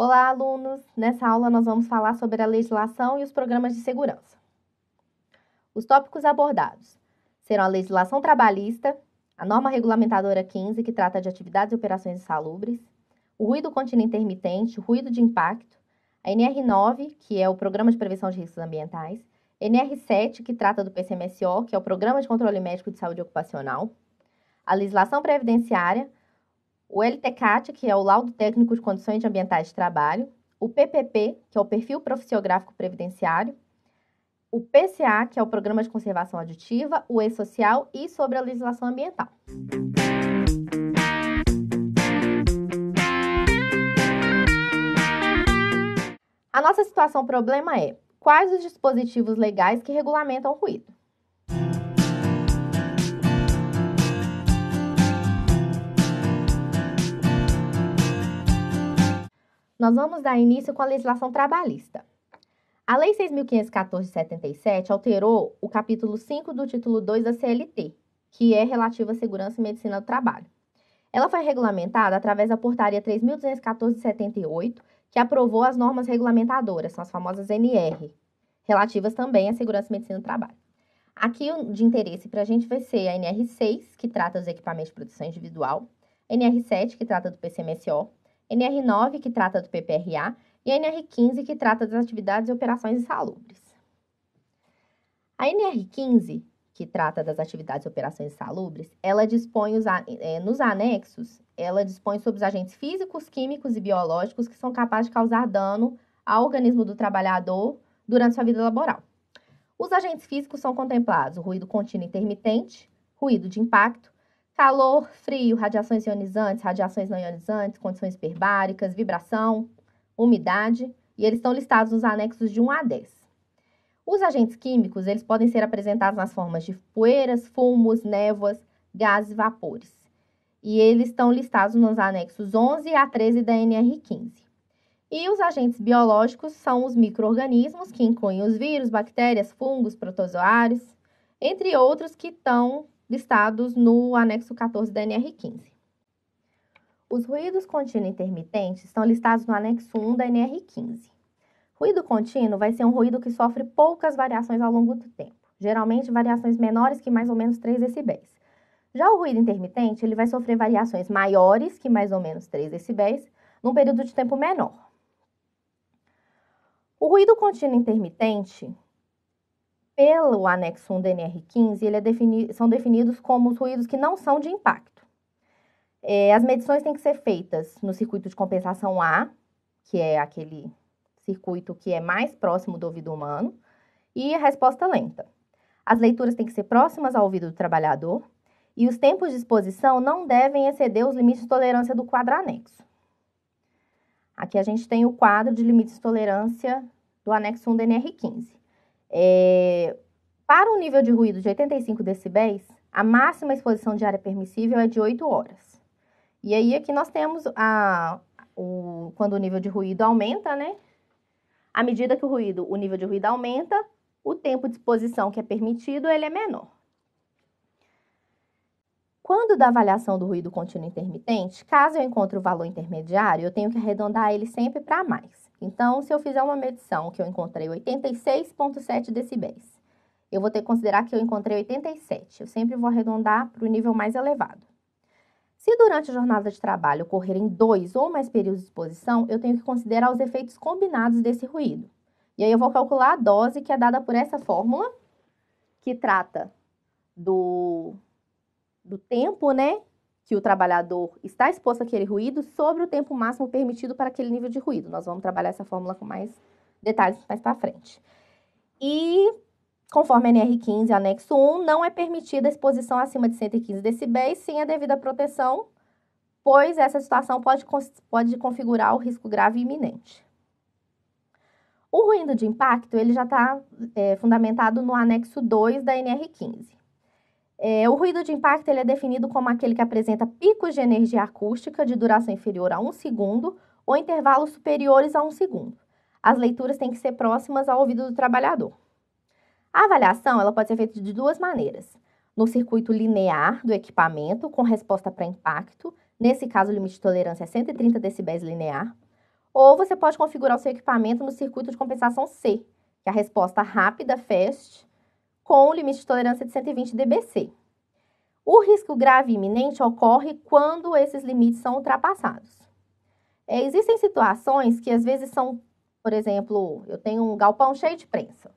Olá, alunos! Nessa aula nós vamos falar sobre a legislação e os programas de segurança. Os tópicos abordados serão a legislação trabalhista, a norma regulamentadora 15, que trata de atividades e operações insalubres, o ruído contínuo intermitente, o ruído de impacto, a NR9, que é o Programa de Prevenção de Riscos Ambientais, NR7, que trata do PCMSO, que é o Programa de Controle Médico de Saúde Ocupacional, a legislação previdenciária, o LTCAT, que é o Laudo Técnico de Condições Ambientais de Trabalho, o PPP, que é o Perfil Profissiográfico Previdenciário, o PCA, que é o Programa de Conservação Aditiva, o E-Social e sobre a legislação ambiental. A nossa situação problema é: quais os dispositivos legais que regulamentam o ruído? Nós vamos dar início com a legislação trabalhista. A Lei 6.514 de 77 alterou o capítulo 5 do título 2 da CLT, que é relativo à segurança e medicina do trabalho. Ela foi regulamentada através da portaria 3.214 de 78, que aprovou as normas regulamentadoras, são as famosas NR, relativas também à segurança e medicina do trabalho. Aqui de interesse para a gente vai ser a NR6, que trata dos equipamentos de proteção individual, NR7, que trata do PCMSO, NR9, que trata do PPRA, e a NR15, que trata das atividades e operações insalubres. A NR15, que trata das atividades e operações insalubres, ela dispõe nos anexos, ela dispõe sobre os agentes físicos, químicos e biológicos que são capazes de causar dano ao organismo do trabalhador durante sua vida laboral. Os agentes físicos são contemplados o ruído contínuo intermitente, ruído de impacto, calor, frio, radiações ionizantes, radiações não ionizantes, condições hiperbáricas, vibração, umidade, e eles estão listados nos anexos de 1 a 10. Os agentes químicos, eles podem ser apresentados nas formas de poeiras, fumos, névoas, gases e vapores. E eles estão listados nos anexos 11 a 13 da NR15. E os agentes biológicos são os micro-organismos, que incluem os vírus, bactérias, fungos, protozoários, entre outros que estão listados no anexo 14 da NR15. Os ruídos contínuos intermitentes estão listados no anexo 1 da NR15. Ruído contínuo vai ser um ruído que sofre poucas variações ao longo do tempo, geralmente variações menores que mais ou menos 3 decibéis. Já o ruído intermitente, ele vai sofrer variações maiores que mais ou menos 3 decibéis, num período de tempo menor. O ruído contínuo intermitente, pelo anexo 1 da NR15, são definidos como os ruídos que não são de impacto. As medições têm que ser feitas no circuito de compensação A, que é aquele circuito que é mais próximo do ouvido humano, e a resposta lenta. As leituras têm que ser próximas ao ouvido do trabalhador e os tempos de exposição não devem exceder os limites de tolerância do quadro anexo. Aqui a gente tem o quadro de limites de tolerância do anexo 1 da NR15. Para um nível de ruído de 85 decibéis, a máxima exposição diária permissível é de 8 horas. E aí aqui nós temos quando o nível de ruído aumenta, né? À medida que o nível de ruído aumenta, o tempo de exposição que é permitido, ele é menor. Quando da avaliação do ruído contínuo intermitente, caso eu encontre o valor intermediário, eu tenho que arredondar ele sempre para mais. Então, se eu fizer uma medição que eu encontrei 86,7 decibéis, eu vou ter que considerar que eu encontrei 87. Eu sempre vou arredondar para o nível mais elevado. Se durante a jornada de trabalho ocorrerem 2 ou mais períodos de exposição, eu tenho que considerar os efeitos combinados desse ruído. E aí eu vou calcular a dose que é dada por essa fórmula, que trata do tempo, né, que o trabalhador está exposto àquele ruído sobre o tempo máximo permitido para aquele nível de ruído. Nós vamos trabalhar essa fórmula com mais detalhes mais para frente. E conforme a NR15, anexo 1, não é permitida a exposição acima de 115 decibéis sem a devida proteção, pois essa situação pode configurar o risco grave e iminente. O ruído de impacto, ele já está fundamentado no anexo 2 da NR15. O ruído de impacto ele é definido como aquele que apresenta picos de energia acústica de duração inferior a 1 segundo ou intervalos superiores a 1 segundo. As leituras têm que ser próximas ao ouvido do trabalhador. A avaliação ela pode ser feita de 2 maneiras. No circuito linear do equipamento, com resposta para impacto, nesse caso o limite de tolerância é 130 decibéis linear, ou você pode configurar o seu equipamento no circuito de compensação C, que é a resposta rápida, fast, com o limite de tolerância de 120 dBc. O risco grave e iminente ocorre quando esses limites são ultrapassados. Existem situações que às vezes são, por exemplo, eu tenho um galpão cheio de prensa.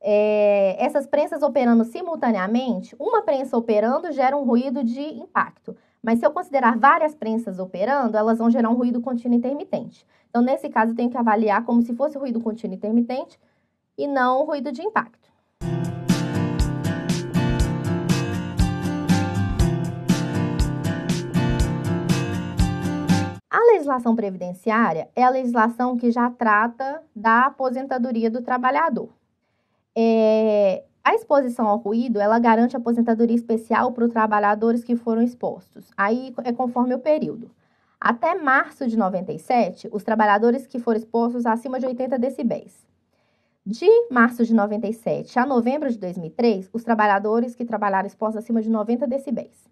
Essas prensas operando simultaneamente, uma prensa operando gera um ruído de impacto. Mas se eu considerar várias prensas operando, elas vão gerar um ruído contínuo intermitente. Então, nesse caso, eu tenho que avaliar como se fosse ruído contínuo intermitente e não ruído de impacto. A legislação previdenciária é a legislação que já trata da aposentadoria do trabalhador. A exposição ao ruído, ela garante aposentadoria especial para os trabalhadores que foram expostos. Aí é conforme o período. Até março de 97, os trabalhadores que foram expostos acima de 80 decibéis. De março de 97 a novembro de 2003, os trabalhadores que trabalharam expostos acima de 90 decibéis.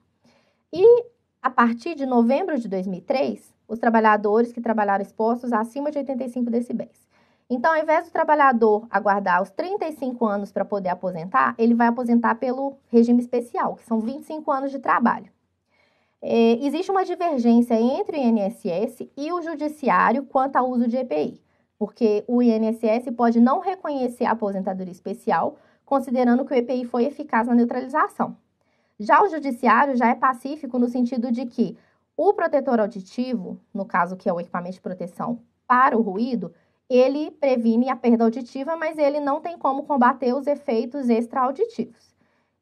E a partir de novembro de 2003, os trabalhadores que trabalharam expostos acima de 85 decibéis. Então, ao invés do trabalhador aguardar os 35 anos para poder aposentar, ele vai aposentar pelo regime especial, que são 25 anos de trabalho. Existe uma divergência entre o INSS e o judiciário quanto ao uso de EPI, porque o INSS pode não reconhecer a aposentadoria especial, considerando que o EPI foi eficaz na neutralização. Já o judiciário já é pacífico no sentido de que o protetor auditivo, no caso que é o equipamento de proteção para o ruído, ele previne a perda auditiva, mas ele não tem como combater os efeitos extra-auditivos.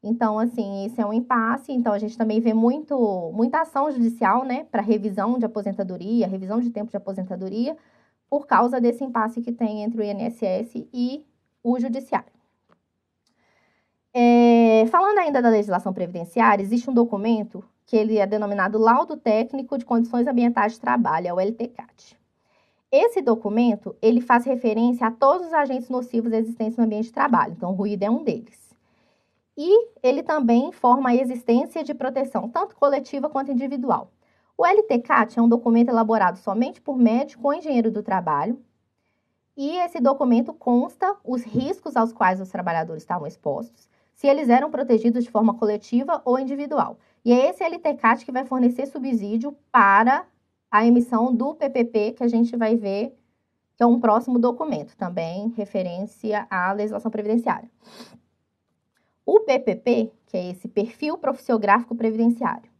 Então, assim, esse é um impasse. Então, a gente também vê muita ação judicial, né, para revisão de aposentadoria, revisão de tempo de aposentadoria, por causa desse impasse que tem entre o INSS e o judiciário. Falando ainda da legislação previdenciária, existe um documento que ele é denominado Laudo Técnico de Condições Ambientais de Trabalho, é o LTCAT. Esse documento, ele faz referência a todos os agentes nocivos existentes no ambiente de trabalho, então o ruído é um deles. E ele também informa a existência de proteção, tanto coletiva quanto individual. O LTCAT é um documento elaborado somente por médico ou engenheiro do trabalho, e esse documento consta os riscos aos quais os trabalhadores estavam expostos, se eles eram protegidos de forma coletiva ou individual. E é esse LTCAT que vai fornecer subsídio para a emissão do PPP, que a gente vai ver, que é um próximo documento, também referência à legislação previdenciária. O PPP, que é esse Perfil Profissiográfico Previdenciário,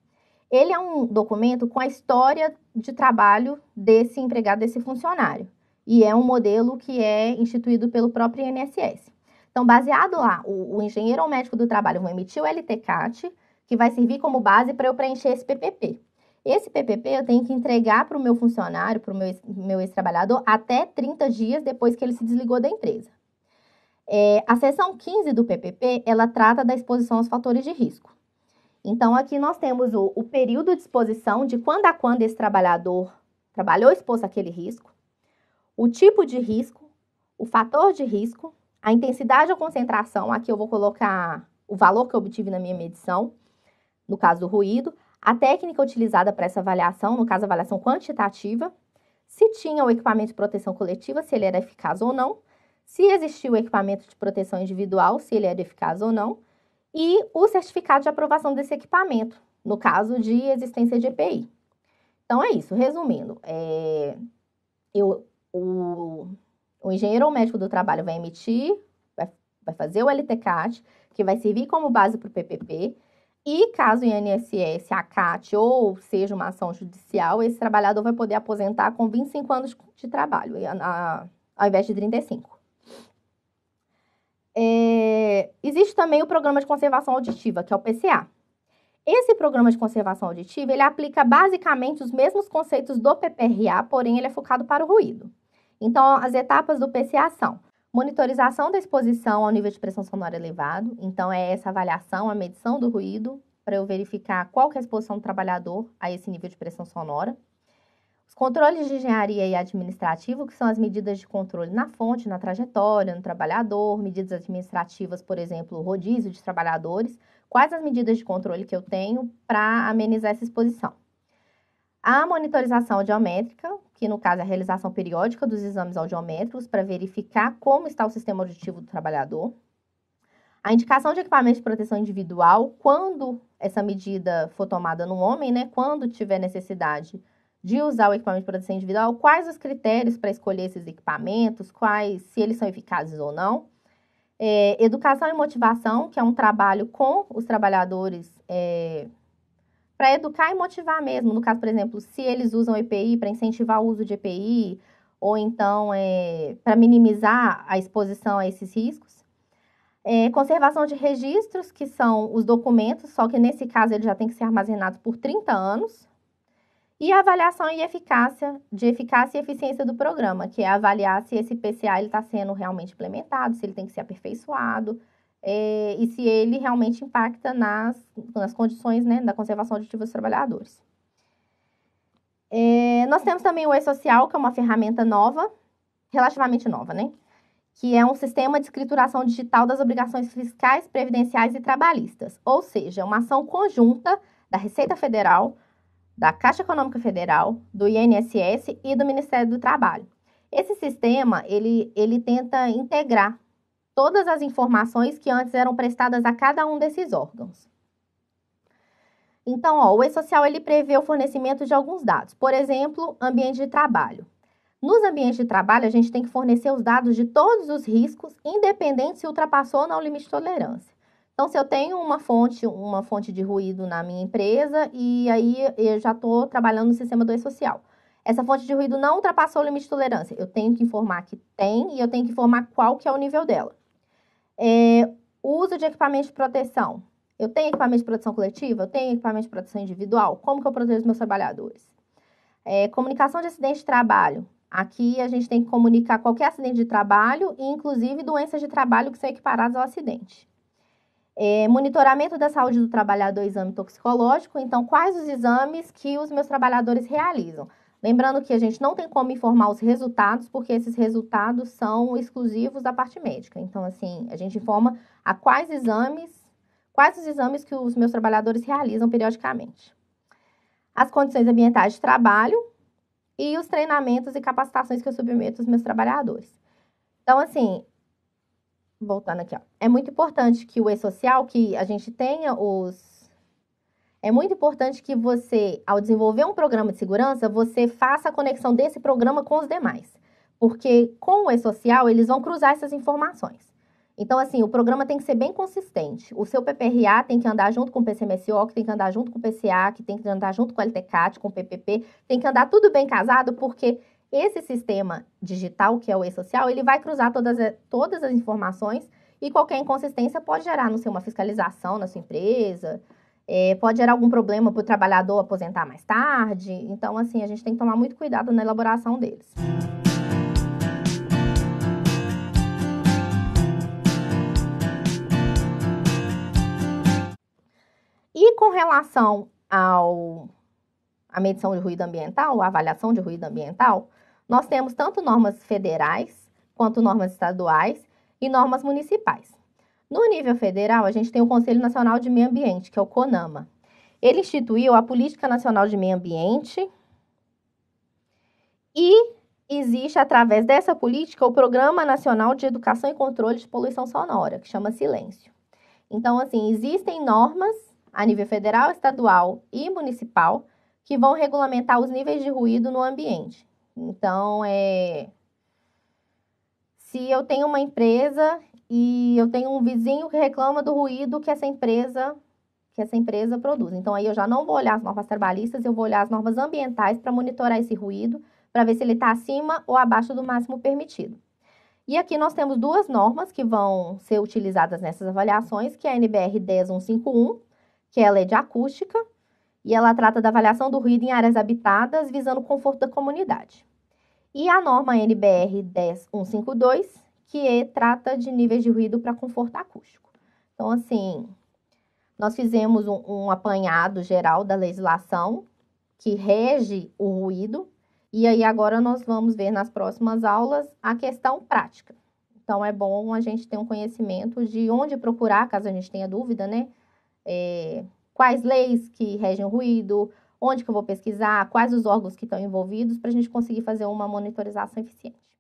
ele é um documento com a história de trabalho desse empregado, desse funcionário, e é um modelo que é instituído pelo próprio INSS. Então, baseado lá, o engenheiro ou médico do trabalho vai emitir o LTCAT, que vai servir como base para eu preencher esse PPP. Esse PPP eu tenho que entregar para o meu funcionário, para o meu ex-trabalhador, até 30 dias depois que ele se desligou da empresa. A seção 15 do PPP, ela trata da exposição aos fatores de risco. Então, aqui nós temos o período de exposição, de quando a quando esse trabalhador trabalhou exposto àquele risco, o tipo de risco, o fator de risco, a intensidade ou concentração, aqui eu vou colocar o valor que eu obtive na minha medição, no caso do ruído, a técnica utilizada para essa avaliação, no caso, a avaliação quantitativa, se tinha o equipamento de proteção coletiva, se ele era eficaz ou não, se existia o equipamento de proteção individual, se ele era eficaz ou não, e o certificado de aprovação desse equipamento, no caso de existência de EPI. Então, é isso. Resumindo, o engenheiro ou médico do trabalho vai emitir, vai fazer o LTCAT, que vai servir como base para o PPP, e caso o INSS acate ou seja uma ação judicial, esse trabalhador vai poder aposentar com 25 anos de trabalho, ao invés de 35. Existe também o Programa de Conservação Auditiva, que é o PCA. Esse Programa de Conservação Auditiva, ele aplica basicamente os mesmos conceitos do PPRA, porém ele é focado para o ruído. Então, as etapas do PCA são monitorização da exposição ao nível de pressão sonora elevado. Então, é essa avaliação, a medição do ruído, para eu verificar qual que é a exposição do trabalhador a esse nível de pressão sonora. Os controles de engenharia e administrativo, que são as medidas de controle na fonte, na trajetória, no trabalhador, medidas administrativas, por exemplo, rodízio de trabalhadores. Quais as medidas de controle que eu tenho para amenizar essa exposição? A monitorização audiométrica, que no caso é a realização periódica dos exames audiométricos para verificar como está o sistema auditivo do trabalhador. A indicação de equipamento de proteção individual, quando essa medida for tomada no homem, né? Quando tiver necessidade de usar o equipamento de proteção individual, quais os critérios para escolher esses equipamentos, se eles são eficazes ou não. Educação e motivação, que é um trabalho com os trabalhadores para educar e motivar mesmo. No caso, por exemplo, se eles usam EPI para incentivar o uso de EPI, ou então para minimizar a exposição a esses riscos. Conservação de registros, que são os documentos, só que nesse caso ele já tem que ser armazenado por 30 anos. E avaliação e eficácia e eficiência do programa, que é avaliar se esse PCA está sendo realmente implementado, se ele tem que ser aperfeiçoado, e se ele realmente impacta nas condições, né, da conservação auditiva dos trabalhadores. Nós temos também o E-Social, que é uma ferramenta nova, relativamente nova, né? Que é um sistema de escrituração digital das obrigações fiscais, previdenciais e trabalhistas. Ou seja, uma ação conjunta da Receita Federal, da Caixa Econômica Federal, do INSS e do Ministério do Trabalho. Esse sistema, ele tenta integrar todas as informações que antes eram prestadas a cada um desses órgãos. Então, o E-Social, ele prevê o fornecimento de alguns dados. Por exemplo, ambiente de trabalho. Nos ambientes de trabalho, a gente tem que fornecer os dados de todos os riscos, independente se ultrapassou ou não o limite de tolerância. Então, se eu tenho uma fonte de ruído na minha empresa e aí eu já estou trabalhando no sistema do E-Social. Essa fonte de ruído não ultrapassou o limite de tolerância. Eu tenho que informar que tem e eu tenho que informar qual que é o nível dela. Uso de equipamento de proteção. Eu tenho equipamento de proteção coletiva? Eu tenho equipamento de proteção individual? Como que eu protejo os meus trabalhadores? Comunicação de acidente de trabalho. Aqui a gente tem que comunicar qualquer acidente de trabalho e, inclusive, doenças de trabalho que são equiparadas ao acidente. Monitoramento da saúde do trabalhador, exame toxicológico. Então, quais os exames que os meus trabalhadores realizam? Lembrando que a gente não tem como informar os resultados, porque esses resultados são exclusivos da parte médica. Então, assim, a gente informa quais os exames que os meus trabalhadores realizam periodicamente. As condições ambientais de trabalho e os treinamentos e capacitações que eu submeto os meus trabalhadores. Então, assim, voltando aqui, é muito importante que o E-Social, que a gente tenha É muito importante que você, ao desenvolver um programa de segurança, você faça a conexão desse programa com os demais. Porque com o E-Social, eles vão cruzar essas informações. Então, assim, o programa tem que ser bem consistente. O seu PPRA tem que andar junto com o PCMSO, que tem que andar junto com o PCA, que tem que andar junto com o LTCAT, com o PPP. Tem que andar tudo bem casado, porque esse sistema digital, que é o E-Social, ele vai cruzar todas as informações e qualquer inconsistência pode gerar, não sei, uma fiscalização na sua empresa, pode gerar algum problema para o trabalhador aposentar mais tarde. Então, assim, a gente tem que tomar muito cuidado na elaboração deles. E com relação à medição de ruído ambiental, a avaliação de ruído ambiental, nós temos tanto normas federais, quanto normas estaduais e normas municipais. No nível federal, a gente tem o Conselho Nacional de Meio Ambiente, que é o CONAMA. Ele instituiu a Política Nacional de Meio Ambiente e existe, através dessa política, o Programa Nacional de Educação e Controle de Poluição Sonora, que chama Silêncio. Então, assim, existem normas a nível federal, estadual e municipal que vão regulamentar os níveis de ruído no ambiente. Então, se eu tenho uma empresa e eu tenho um vizinho que reclama do ruído que essa empresa produz. Então, aí eu já não vou olhar as normas trabalhistas, eu vou olhar as normas ambientais para monitorar esse ruído, para ver se ele está acima ou abaixo do máximo permitido. E aqui nós temos duas normas que vão ser utilizadas nessas avaliações, que é a NBR 10151, que é a lei de acústica, e ela trata da avaliação do ruído em áreas habitadas, visando o conforto da comunidade. E a norma NBR 10152, que trata de níveis de ruído para conforto acústico. Então, assim, nós fizemos um apanhado geral da legislação que rege o ruído, e aí agora nós vamos ver nas próximas aulas a questão prática. Então, é bom a gente ter um conhecimento de onde procurar, caso a gente tenha dúvida, né? Quais leis que regem o ruído, onde que eu vou pesquisar, quais os órgãos que estão envolvidos, para a gente conseguir fazer uma monitorização eficiente.